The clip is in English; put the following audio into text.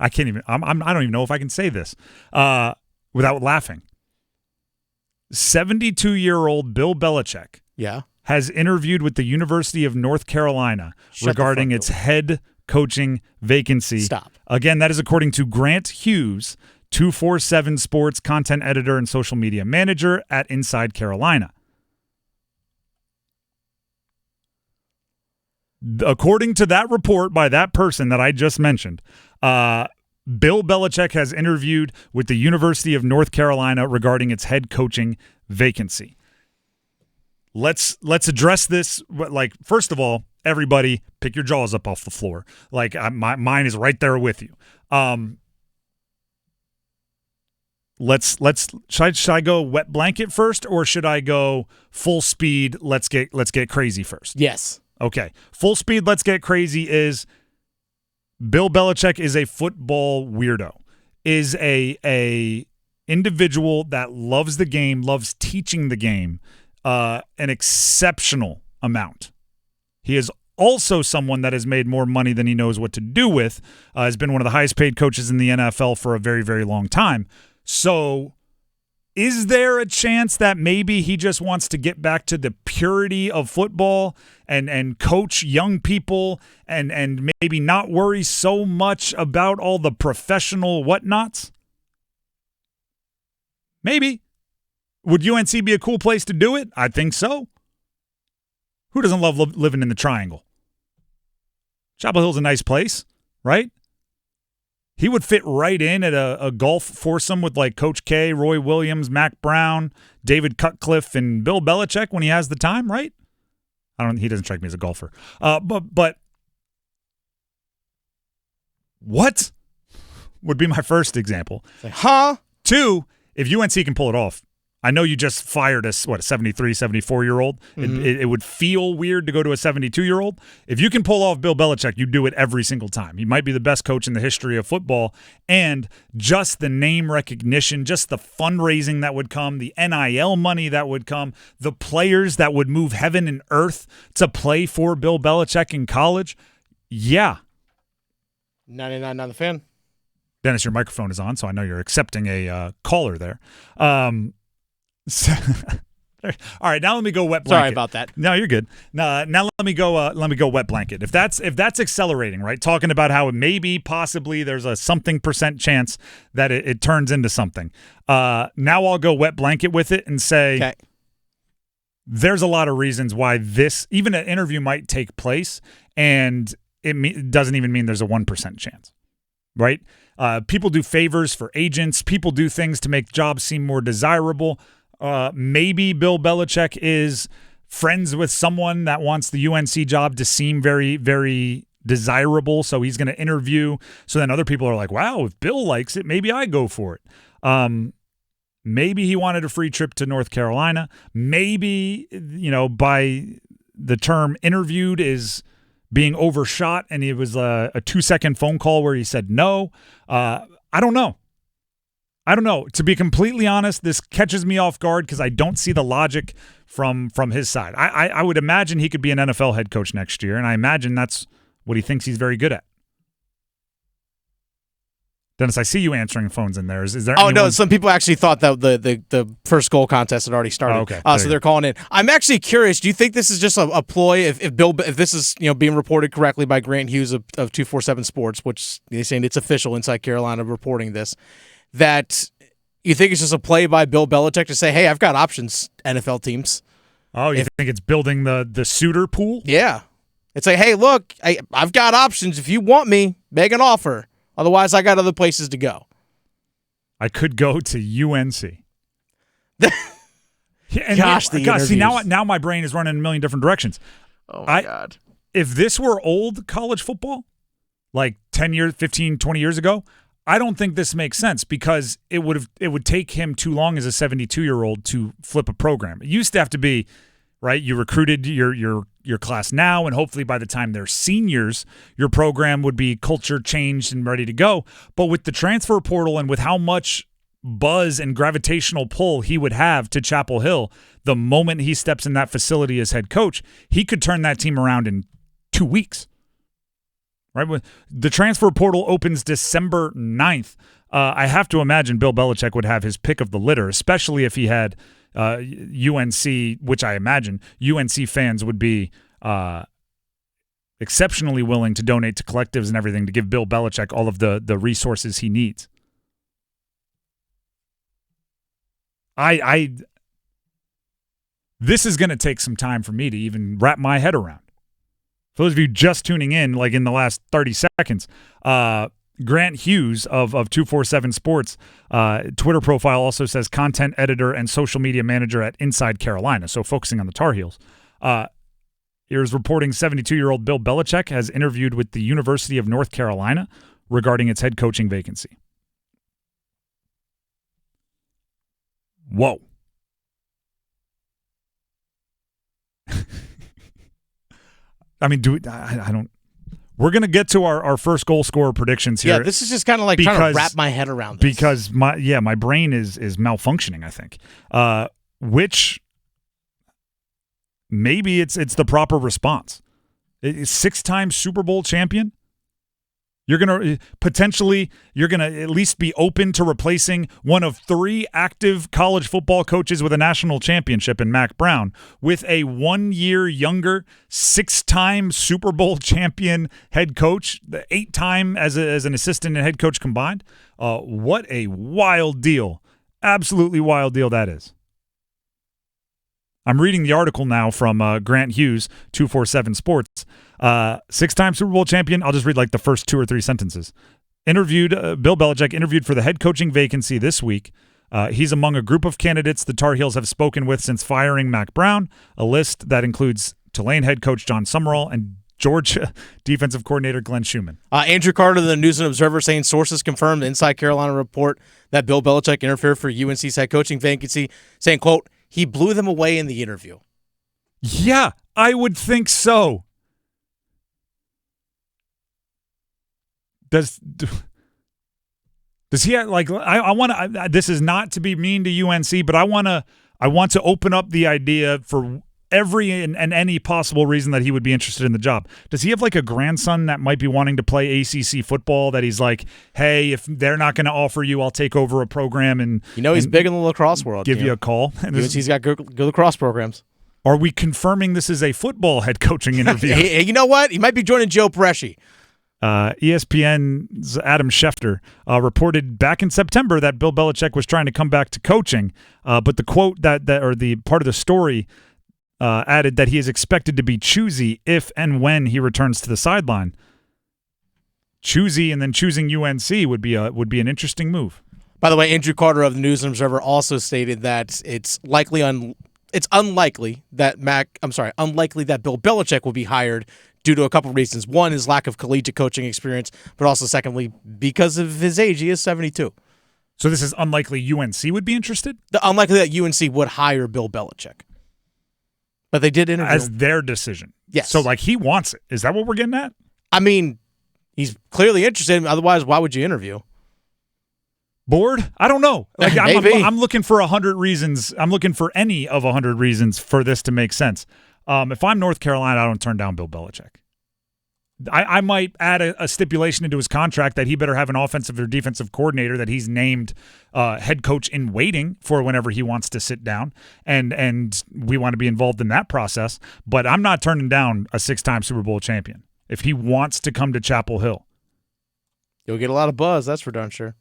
I can't even. I don't even know if I can say this without laughing. 72-year-old Bill Belichick has interviewed with the University of North Carolina regarding its head coaching vacancy. Stop. Again, that is according to Grant Hughes, 247 Sports content editor and social media manager at Inside Carolina. According to that report by that person that I just mentioned, Bill Belichick has interviewed with the University of North Carolina regarding its head coaching vacancy. Let's address this. Like, first of all, everybody, pick your jaws up off the floor. Like, mine is right there with you. Should I go wet blanket first, or should I go full speed? Let's get crazy first. Yes. Okay. Full speed. Let's get crazy is Bill Belichick is a football weirdo. Is a individual that loves the game, loves teaching the game, an exceptional amount. He is also someone that has made more money than he knows what to do with. Has been one of the highest paid coaches in the NFL for a very, very long time. So is there a chance that maybe he just wants to get back to the purity of football and coach young people and maybe not worry so much about all the professional whatnots? Maybe. Would UNC be a cool place to do it? I think so. Who doesn't love living in the Triangle? Chapel Hill's a nice place, right? He would fit right in at a golf foursome with like Coach K, Roy Williams, Mac Brown, David Cutcliffe, and Bill Belichick when he has the time, right? He doesn't strike me as a golfer. But what would be my first example? Huh? 2, if UNC can pull it off. I know you just fired a 73, 74-year-old. Mm-hmm. It would feel weird to go to a 72-year-old. If you can pull off Bill Belichick, you do it every single time. He might be the best coach in the history of football, and just the name recognition, just the fundraising that would come, the NIL money that would come, the players that would move heaven and earth to play for Bill Belichick in college. Yeah. 99 on the fan. Dennis, your microphone is on, so I know you're accepting a caller there. All right, now let me go wet blanket. Sorry about that. No, you're good. Now let me go wet blanket. If that's accelerating, right? Talking about how maybe possibly there's a something % chance that it turns into something. Now I'll go wet blanket with it and say, okay, there's a lot of reasons why this even an interview might take place, and it doesn't even mean there's a 1% chance, right? People do favors for agents. People do things to make jobs seem more desirable. Maybe Bill Belichick is friends with someone that wants the UNC job to seem very, very desirable, so he's going to interview. So then other people are like, wow, if Bill likes it, maybe I go for it. Maybe he wanted a free trip to North Carolina. Maybe, by the term interviewed is being overshot, and it was a 2-second phone call where he said no. I don't know. To be completely honest, this catches me off guard because I don't see the logic from his side. I would imagine he could be an NFL head coach next year, and I imagine that's what he thinks he's very good at. Dennis, I see you answering phones in there. Is there? Oh, no, some people actually thought that the first goal contest had already started. Oh, okay. So they're calling in. I'm actually curious. Do you think this is just a ploy? If this is being reported correctly by Grant Hughes of 247 Sports, which they're saying it's official Inside Carolina reporting this, that you think it's just a play by Bill Belichick to say, hey, I've got options, NFL teams. Oh, you think it's building the suitor pool? Yeah. It's like, hey, look, I've got options. If you want me, make an offer. Otherwise, I got other places to go. I could go to UNC. Gosh, see, now my brain is running in a million different directions. Oh, my God. If this were old college football, like 10 years, 15, 20 years ago, I don't think this makes sense because it would take him too long as a 72-year-old to flip a program. It used to have to be, right, you recruited your class now, and hopefully by the time they're seniors, your program would be culture changed and ready to go. But with the transfer portal and with how much buzz and gravitational pull he would have to Chapel Hill, the moment he steps in that facility as head coach, he could turn that team around in 2 weeks. right? When the transfer portal opens December 9th. I have to imagine Bill Belichick would have his pick of the litter, especially if he had UNC, which I imagine UNC fans would be exceptionally willing to donate to collectives and everything to give Bill Belichick all of the resources he needs. This is going to take some time for me to even wrap my head around. For those of you just tuning in, like in the last 30 seconds, Grant Hughes of 247 Sports Twitter profile also says content editor and social media manager at Inside Carolina, so focusing on the Tar Heels. Here's reporting 72-year-old Bill Belichick has interviewed with the University of North Carolina regarding its head coaching vacancy. Whoa. I mean, I don't. We're going to get to our first goal scorer predictions here. Yeah, this is just kind of like trying to wrap my head around this. Because my brain is malfunctioning, I think. Which maybe it's the proper response. 6-time Super Bowl champion? You're going to at least be open to replacing one of 3 active college football coaches with a national championship in Mac Brown with a 1 year younger 6-time Super Bowl champion head coach, the 8-time as an assistant and head coach combined. What a wild deal. Absolutely wild deal that is. I'm reading the article now from Grant Hughes, 247 Sports. 6-time Super Bowl champion. I'll just read like the first 2 or 3 sentences. Bill Belichick interviewed for the head coaching vacancy this week. He's among a group of candidates the Tar Heels have spoken with since firing Mac Brown, a list that includes Tulane head coach John Summerall and Georgia defensive coordinator Glenn Schumann. Andrew Carter of the News and Observer saying sources confirmed the Inside Carolina report that Bill Belichick interfered for UNC's head coaching vacancy, saying, quote, he blew them away in the interview. Yeah, I would think so. Does he have, like, I want to, this is not to be mean to UNC, but I want to open up the idea for every and any possible reason that he would be interested in the job. Does he have like a grandson that might be wanting to play ACC football that he's like, hey, if they're not going to offer you, I'll take over a program and he's big in the lacrosse world. Give you a call. And UNC's got good lacrosse programs. Are we confirming this is a football head coaching interview? Hey, you know what? He might be joining Joe Bresci. ESPN's Adam Schefter reported back in September that Bill Belichick was trying to come back to coaching, but the quote that or the part of the story added that he is expected to be choosy if and when he returns to the sideline. Choosy and then choosing UNC would be an interesting move. By the way, Andrew Carter of the News and Observer also stated that it's unlikely that Bill Belichick will be hired due to a couple of reasons. One, his lack of collegiate coaching experience, but also secondly, because of his age. He is 72. So this is unlikely UNC would be interested? Unlikely that UNC would hire Bill Belichick. But they did interview as him. Their decision. Yes. So like he wants it. Is that what we're getting at? I mean, he's clearly interested. Otherwise, why would you interview? Bored? I don't know. Like Maybe. I'm looking for 100 reasons. I'm looking for any of 100 reasons for this to make sense. If I'm North Carolina, I don't turn down Bill Belichick. I might add a stipulation into his contract that he better have an offensive or defensive coordinator that he's named head coach in waiting for whenever he wants to sit down, and we want to be involved in that process. But I'm not turning down a 6-time Super Bowl champion if he wants to come to Chapel Hill. You'll get a lot of buzz, that's for darn sure.